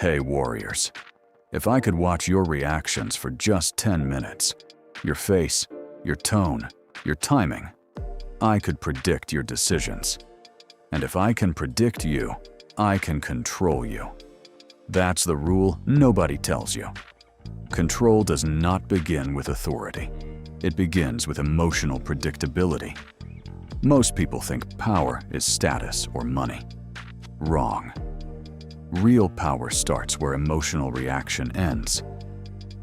Hey warriors, if I could watch your reactions for just 10 minutes, your face, your tone, your timing, I could predict your decisions. And if I can predict you, I can control you. That's the rule nobody tells you. Control does not begin with authority. It begins with emotional predictability. Most people think power is status or money. Wrong. Real power starts where emotional reaction ends.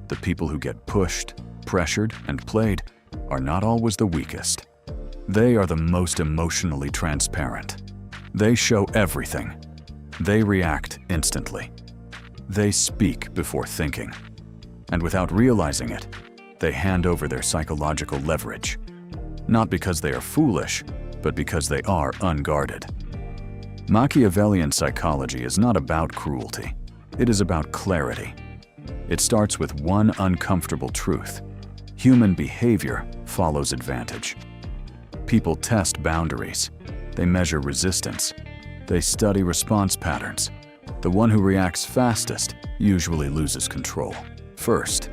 The people who get pushed, pressured, and played are not always the weakest. They are the most emotionally transparent. They show everything. They react instantly. They speak before thinking. And without realizing it, they hand over their psychological leverage. Not because they are foolish, but because they are unguarded. Machiavellian psychology is not about cruelty. It is about clarity. It starts with one uncomfortable truth. Human behavior follows advantage. People test boundaries. They measure resistance. They study response patterns. The one who reacts fastest usually loses control. First,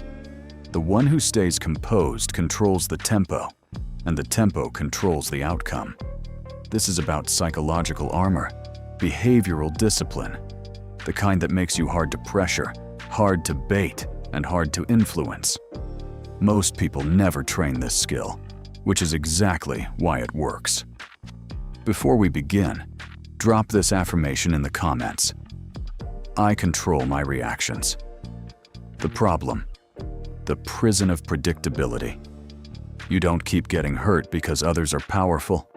the one who stays composed controls the tempo, and the tempo controls the outcome. This is about psychological armor, behavioral discipline, the kind that makes you hard to pressure, hard to bait, and hard to influence. Most people never train this skill, which is exactly why it works. Before we begin, drop this affirmation in the comments. I control my reactions. The problem, the prison of predictability. You don't keep getting hurt because others are powerful.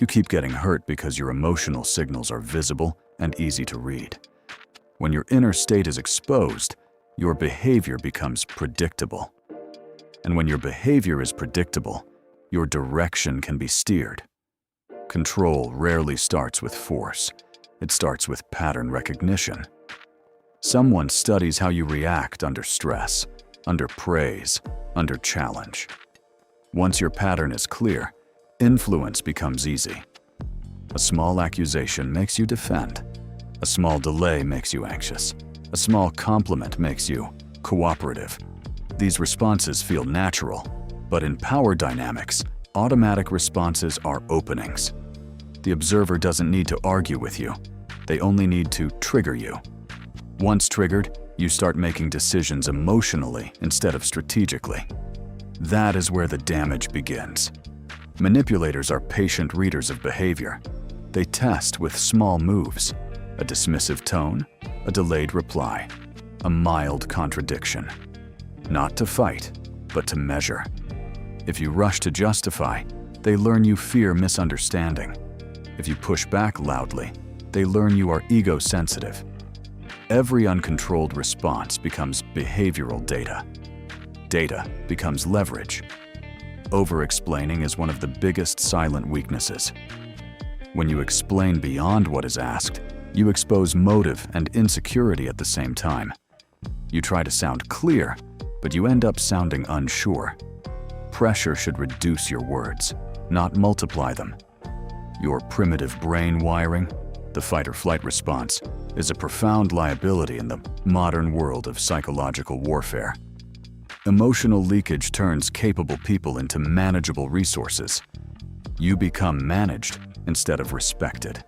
You keep getting hurt because your emotional signals are visible and easy to read. When your inner state is exposed, your behavior becomes predictable. And when your behavior is predictable, your direction can be steered. Control rarely starts with force. It starts with pattern recognition. Someone studies how you react under stress, under praise, under challenge. Once your pattern is clear, influence becomes easy. A small accusation makes you defend. A small delay makes you anxious. A small compliment makes you cooperative. These responses feel natural, but in power dynamics, automatic responses are openings. The observer doesn't need to argue with you. They only need to trigger you. Once triggered, you start making decisions emotionally instead of strategically. That is where the damage begins. Manipulators are patient readers of behavior. They test with small moves, a dismissive tone, a delayed reply, a mild contradiction. Not to fight, but to measure. If you rush to justify, they learn you fear misunderstanding. If you push back loudly, they learn you are ego-sensitive. Every uncontrolled response becomes behavioral data. Data becomes leverage. Over-explaining is one of the biggest silent weaknesses. When you explain beyond what is asked, you expose motive and insecurity at the same time. You try to sound clear, but you end up sounding unsure. Pressure should reduce your words, not multiply them. Your primitive brain wiring, the fight-or-flight response, is a profound liability in the modern world of psychological warfare. Emotional leakage turns capable people into manageable resources. You become managed instead of respected.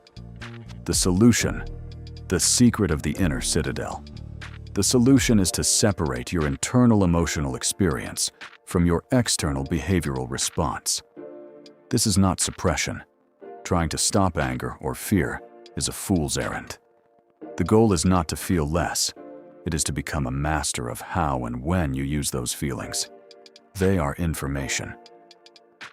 The solution, the secret of the inner citadel. The solution is to separate your internal emotional experience from your external behavioral response. This is not suppression. Trying to stop anger or fear is a fool's errand. The goal is not to feel less. It is to become a master of how and when you use those feelings. They are information.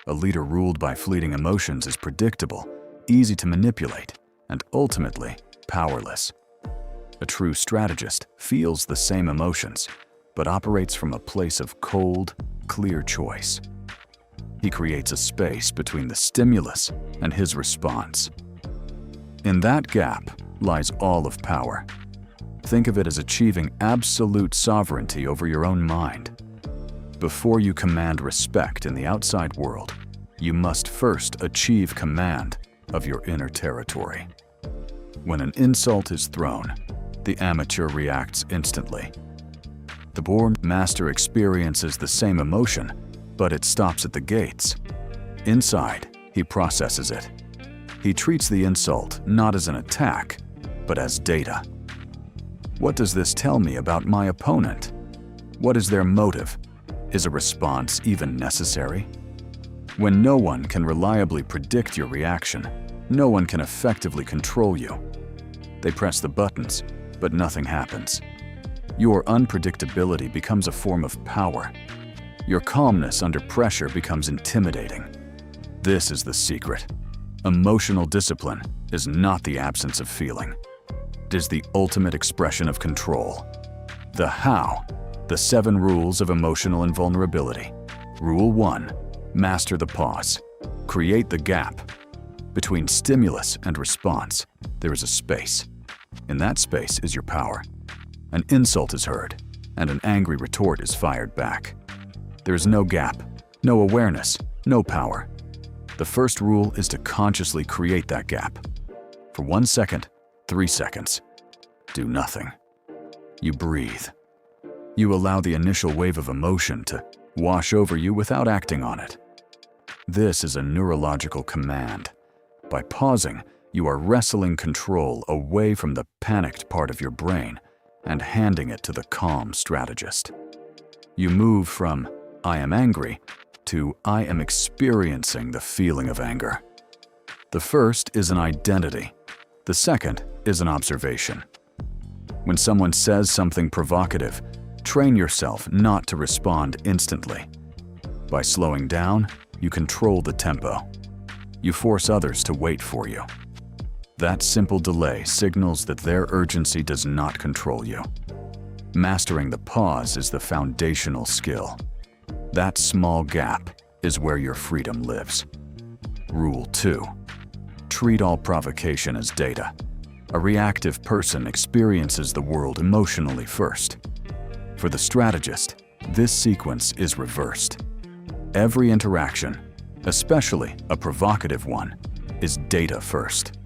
A leader ruled by fleeting emotions is predictable, easy to manipulate, and ultimately powerless. A true strategist feels the same emotions, but operates from a place of cold, clear choice. He creates a space between the stimulus and his response. In that gap lies all of power. Think of it as achieving absolute sovereignty over your own mind. Before you command respect in the outside world, you must first achieve command of your inner territory. When an insult is thrown, The amateur reacts instantly. The born master experiences the same emotion, but it stops at the gates. Inside, he processes it. He treats the insult not as an attack, but as data. What does this tell me about my opponent? What is their motive? Is a response even necessary? When no one can reliably predict your reaction, no one can effectively control you. They press the buttons, but nothing happens. Your unpredictability becomes a form of power. Your calmness under pressure becomes intimidating. This is the secret. Emotional discipline is not the absence of feeling. It is the ultimate expression of control. The how. The 7 rules of emotional invulnerability. Rule 1. Master the pause. Create the gap. Between stimulus and response, there is a space. In that space is your power. An insult is heard, and an angry retort is fired back. There is no gap, no awareness, no power. The first rule is to consciously create that gap. For 1 second, 3 seconds, do nothing. You breathe. You allow the initial wave of emotion to wash over you without acting on it. This is a neurological command. By pausing, you are wresting control away from the panicked part of your brain and handing it to the calm strategist. You move from "I am angry" to "I am experiencing the feeling of anger." The first is an identity. The second is an observation. When someone says something provocative, train yourself not to respond instantly. By slowing down, you control the tempo. You force others to wait for you. That simple delay signals that their urgency does not control you. Mastering the pause is the foundational skill. That small gap is where your freedom lives. Rule 2. Treat all provocation as data. A reactive person experiences the world emotionally first. For the strategist, this sequence is reversed. Every interaction, especially a provocative one, is data first.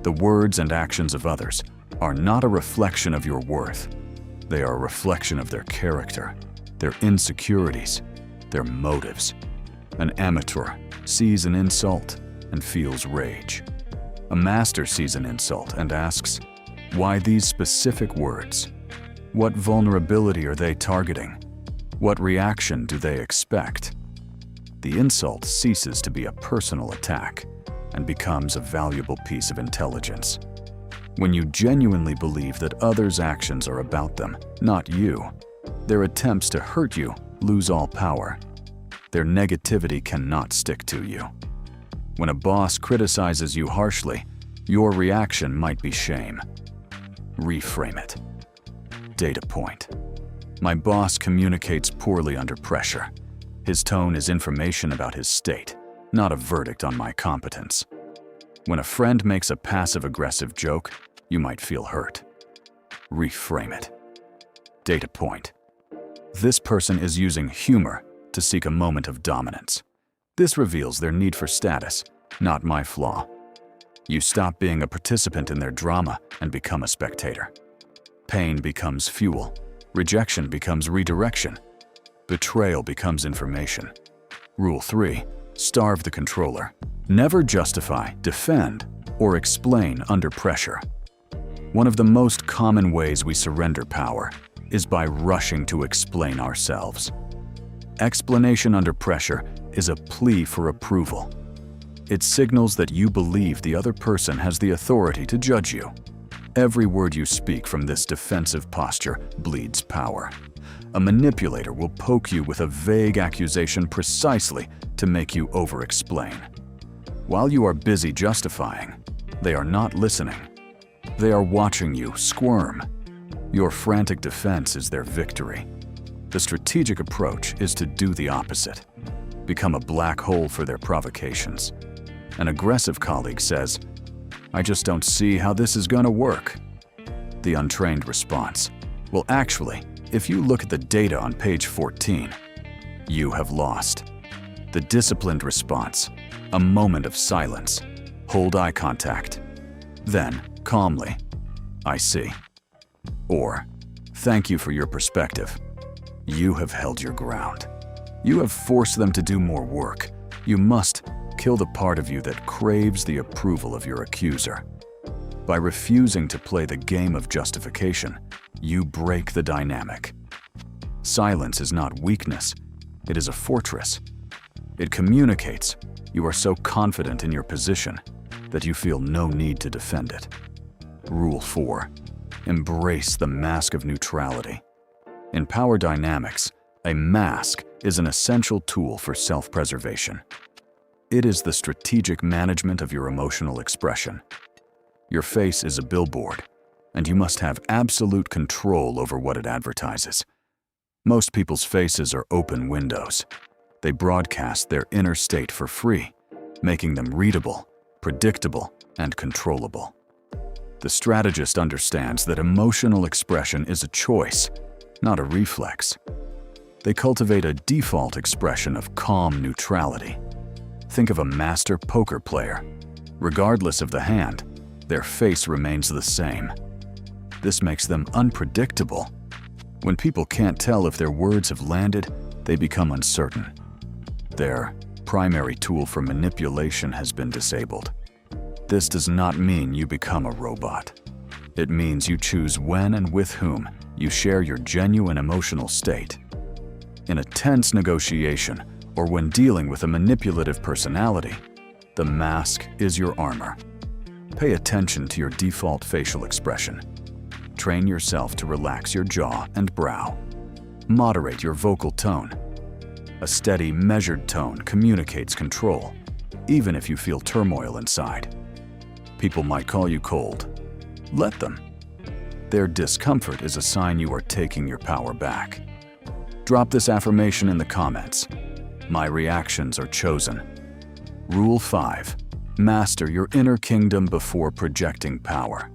The words and actions of others are not a reflection of your worth. They are a reflection of their character, their insecurities, their motives. An amateur sees an insult and feels rage. A master sees an insult and asks, why these specific words? What vulnerability are they targeting? What reaction do they expect? The insult ceases to be a personal attack and becomes a valuable piece of intelligence. When you genuinely believe that others' actions are about them, not you, their attempts to hurt you lose all power. Their negativity cannot stick to you. When a boss criticizes you harshly, your reaction might be shame. Reframe it. Data point. My boss communicates poorly under pressure. His tone is information about his state, not a verdict on my competence. When a friend makes a passive-aggressive joke, you might feel hurt. Reframe it. Data point. This person is using humor to seek a moment of dominance. This reveals their need for status, not my flaw. You stop being a participant in their drama and become a spectator. Pain becomes fuel. Rejection becomes redirection. Betrayal becomes information. Rule 3. Starve the controller. Never justify, defend, or explain under pressure. One of the most common ways we surrender power is by rushing to explain ourselves. Explanation under pressure is a plea for approval. It signals that you believe the other person has the authority to judge you. Every word you speak from this defensive posture bleeds power. A manipulator will poke you with a vague accusation precisely to make you over-explain. While you are busy justifying, they are not listening. They are watching you squirm. Your frantic defense is their victory. The strategic approach is to do the opposite. Become a black hole for their provocations. An aggressive colleague says, "I just don't see how this is going to work." The untrained response, "Well, actually, if you look at the data on page 14, you have lost." The disciplined response, a moment of silence. Hold eye contact. Then, calmly, "I see. Or, thank you for your perspective. You have held your ground. You have forced them to do more work. You must kill the part of you that craves the approval of your accuser. By refusing to play the game of justification, you break the dynamic. Silence is not weakness, it is a fortress. It communicates you are so confident in your position that you feel no need to defend it. Rule 4. Embrace the mask of neutrality. In power dynamics, a mask is an essential tool for self-preservation. It is the strategic management of your emotional expression. Your face is a billboard, and you must have absolute control over what it advertises. Most people's faces are open windows. They broadcast their inner state for free, making them readable, predictable, and controllable. The strategist understands that emotional expression is a choice, not a reflex. They cultivate a default expression of calm neutrality. Think of a master poker player. Regardless of the hand, their face remains the same. This makes them unpredictable. When people can't tell if their words have landed, they become uncertain. Their primary tool for manipulation has been disabled. This does not mean you become a robot. It means you choose when and with whom you share your genuine emotional state. In a tense negotiation, or when dealing with a manipulative personality, the mask is your armor. Pay attention to your default facial expression. Train yourself to relax your jaw and brow. Moderate your vocal tone. A steady, measured tone communicates control, even if you feel turmoil inside. People might call you cold. Let them. Their discomfort is a sign you are taking your power back. Drop this affirmation in the comments. My reactions are chosen. Rule 5. Master your inner kingdom before projecting power.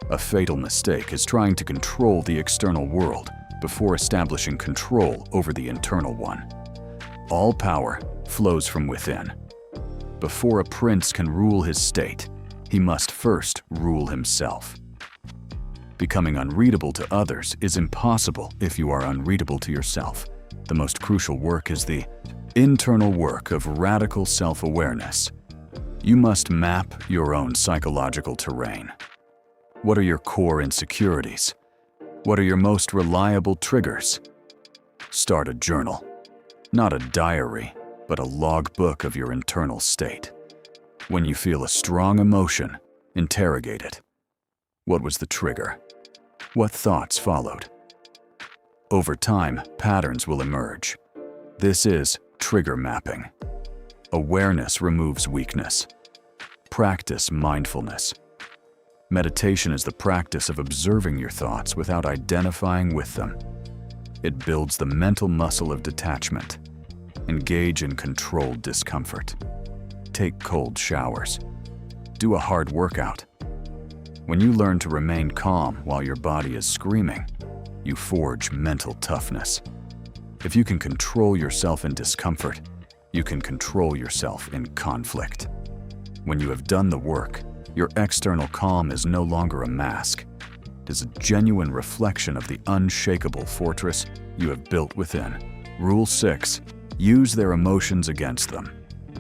A fatal mistake is trying to control the external world before establishing control over the internal one. All power flows from within. Before a prince can rule his state, he must first rule himself. Becoming unreadable to others is impossible if you are unreadable to yourself. The most crucial work is the internal work of radical self-awareness. You must map your own psychological terrain. What are your core insecurities? What are your most reliable triggers? Start a journal. Not a diary, but a logbook of your internal state. When you feel a strong emotion, interrogate it. What was the trigger? What thoughts followed? Over time, patterns will emerge. This is trigger mapping. Awareness removes weakness. Practice mindfulness. Meditation is the practice of observing your thoughts without identifying with them. It builds the mental muscle of detachment. Engage in controlled discomfort. Take cold showers. Do a hard workout. When you learn to remain calm while your body is screaming, you forge mental toughness. If you can control yourself in discomfort, you can control yourself in conflict. When you have done the work, your external calm is no longer a mask. It is a genuine reflection of the unshakable fortress you have built within. Rule 6. Use their emotions against them.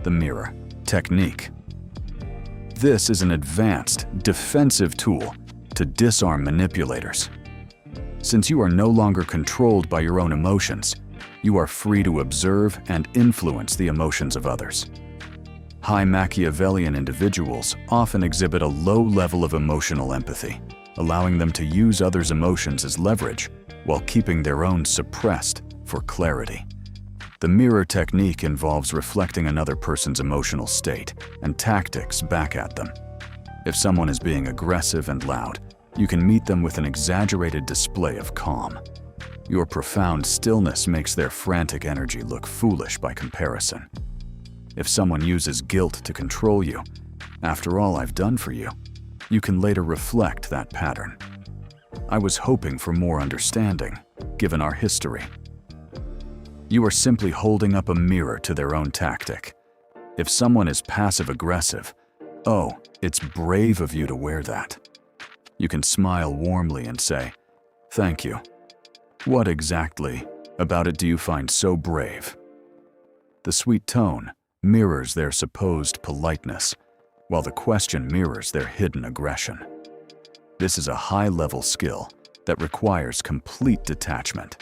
The mirror technique. This is an advanced, defensive tool to disarm manipulators. Since you are no longer controlled by your own emotions, you are free to observe and influence the emotions of others. High Machiavellian individuals often exhibit a low level of emotional empathy, allowing them to use others' emotions as leverage while keeping their own suppressed for clarity. The mirror technique involves reflecting another person's emotional state and tactics back at them. If someone is being aggressive and loud, you can meet them with an exaggerated display of calm. Your profound stillness makes their frantic energy look foolish by comparison. If someone uses guilt to control you, after all I've done for you, you can later reflect that pattern. I was hoping for more understanding, given our history. You are simply holding up a mirror to their own tactic. If someone is passive-aggressive, oh, it's brave of you to wear that. You can smile warmly and say, Thank you. What exactly about it do you find so brave? The sweet tone mirrors their supposed politeness, while the question mirrors their hidden aggression. This is a high-level skill that requires complete detachment.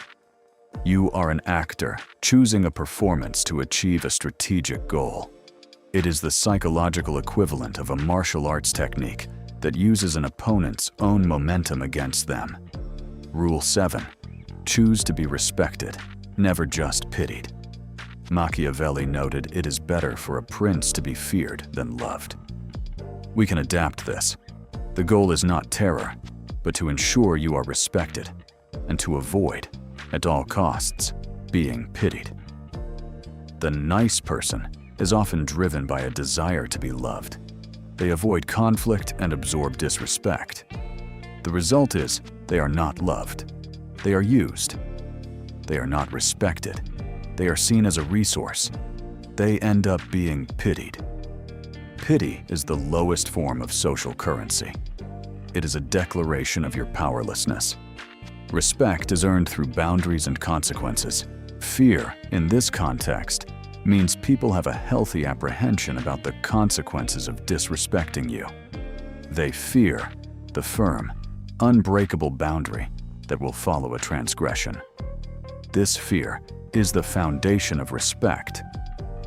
You are an actor choosing a performance to achieve a strategic goal. It is the psychological equivalent of a martial arts technique that uses an opponent's own momentum against them. Rule 7. Choose to be respected, never just pitied. Machiavelli noted it is better for a prince to be feared than loved. We can adapt this. The goal is not terror, but to ensure you are respected and to avoid, at all costs, being pitied. The nice person is often driven by a desire to be loved. They avoid conflict and absorb disrespect. The result is they are not loved. They are used. They are not respected. They are seen as a resource. They end up being pitied. Pity is the lowest form of social currency. It is a declaration of your powerlessness. Respect is earned through boundaries and consequences. Fear, in this context, means people have a healthy apprehension about the consequences of disrespecting you. They fear the firm, unbreakable boundary that will follow a transgression. This fear is the foundation of respect.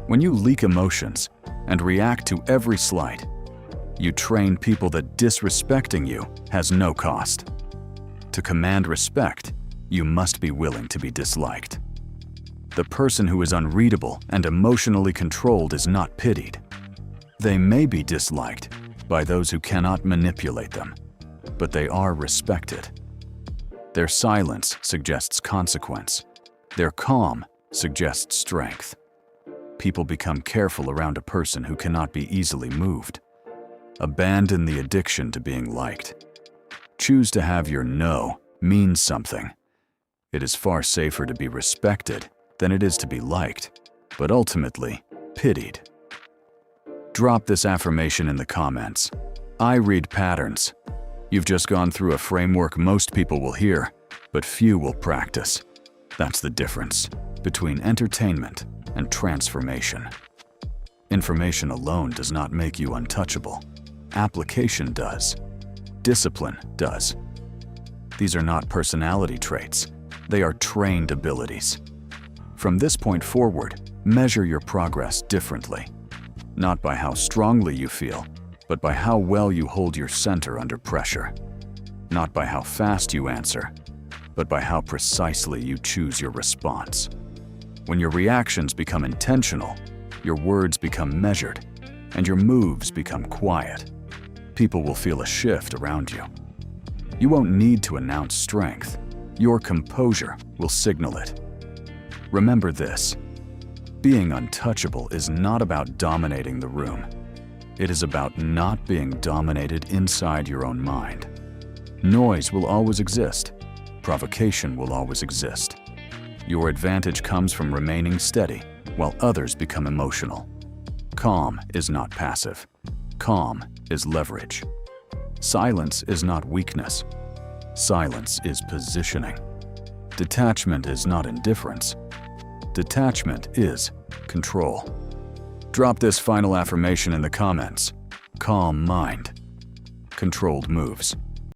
When you leak emotions and react to every slight, you train people that disrespecting you has no cost. To command respect, you must be willing to be disliked. The person who is unreadable and emotionally controlled is not pitied. They may be disliked by those who cannot manipulate them, but they are respected. Their silence suggests consequence. Their calm suggests strength. People become careful around a person who cannot be easily moved. Abandon the addiction to being liked. Choose to have your no mean something. It is far safer to be respected than it is to be liked, but ultimately pitied. Drop this affirmation in the comments. I read patterns. You've just gone through a framework most people will hear, but few will practice. That's the difference between entertainment and transformation. Information alone does not make you untouchable. Application does. Discipline does. These are not personality traits. They are trained abilities. From this point forward, measure your progress differently. Not by how strongly you feel, but by how well you hold your center under pressure. Not by how fast you answer, but by how precisely you choose your response. When your reactions become intentional, your words become measured, and your moves become quiet, people will feel a shift around you. You won't need to announce strength. Your composure will signal it. Remember this: being untouchable is not about dominating the room. It is about not being dominated inside your own mind. Noise will always exist. Provocation will always exist. Your advantage comes from remaining steady while others become emotional. Calm is not passive. Calm is leverage. Silence is not weakness. Silence is positioning. Detachment is not indifference. Detachment is control. Drop this final affirmation in the comments. Calm mind. Controlled moves.